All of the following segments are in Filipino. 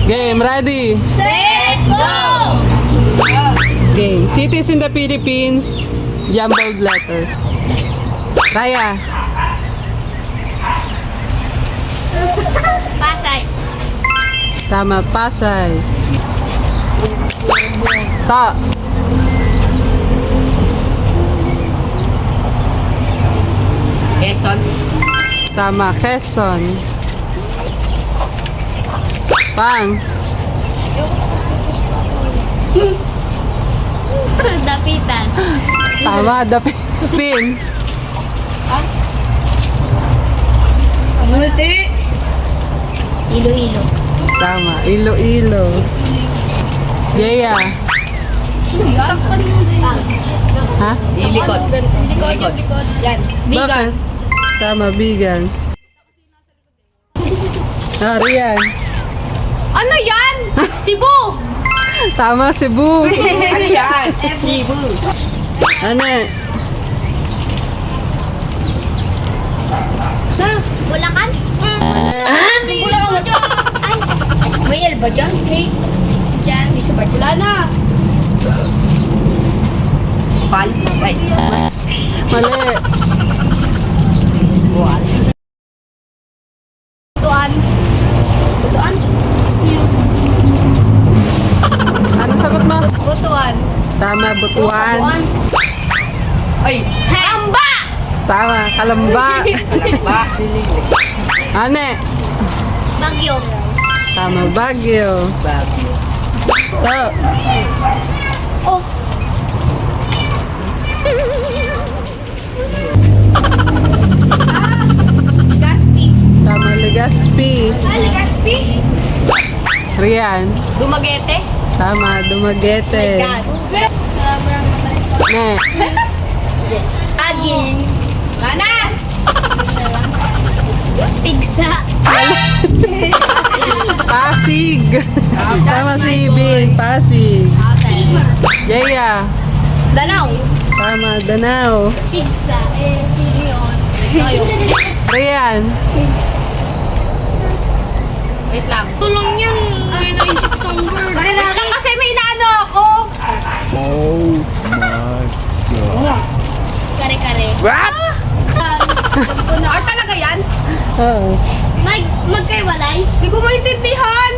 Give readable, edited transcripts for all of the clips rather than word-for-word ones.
Game, ready? Set, go! Game. Cities in the Philippines, jumbled letters. Raya. Pasay. Tama, Pasay. Ta. Quezon. Tama, Quezon. Pang. Dapitan. Tama, Dapin. Multi. Iloilo. Tama, Iloilo. Yeya. Ha? Ilikod. Likod. Yan. Bigan. Bakit? Tama, Bigan. Rian. Ano yan? Cebu. Tama, Cebu. Ano yan? Cebu. Ane. Bulacan? Ane. Bulacan. Ay. May L ba dyan? May dyan. May sa Barcelona. Palis na tayo. Mali. Butuan. Butuan? Anong sagot mo? Butuan. Tama, Butuan. Ay! Hamba! Tama, Kalamba. Kalamba. Ane. Bagyo. Tama, Baguio. To. Oh. Legazpi. Tama, Legazpi. Legazpi. Rian. Dumaguete. Tama, Dumaguete. Ne. Aging. Mana? Pigsa. Pasig. Tama si Ibin. Pasig. Yeya. Danau. Tama, Danau. Pigsa. Sino yun? Rian. Wait lang. Tulong yun. May naisip kong word. Wait lang kasi may inaano ako. Oh my god. Kare-kare. What? Or talaga yan? Oo. Magkaiwalay? Hindi ko maintindihan.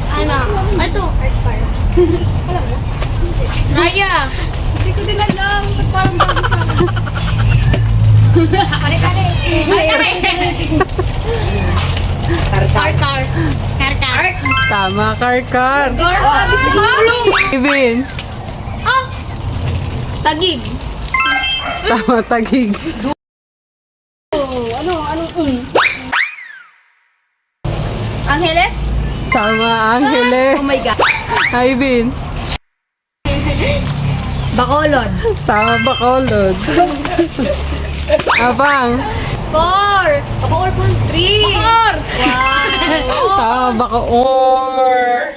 Ano? Ito. Alam mo? Raya. Hindi ko din alam. Ba't parang bago sa akin? Kare-kare. Kare-kare. Kar-kar. Kar-kar. Tama, Karkar. Gulong. Ibin. Ah! Tagig. Tama, Tagig. Angeles? Tama, Angeles. Oh my God. Ibin. Bacolod. Tama, Bacolod. Abang. Four. Bacoor po. Three. Bacoor. Wow. Tama, Bacoor.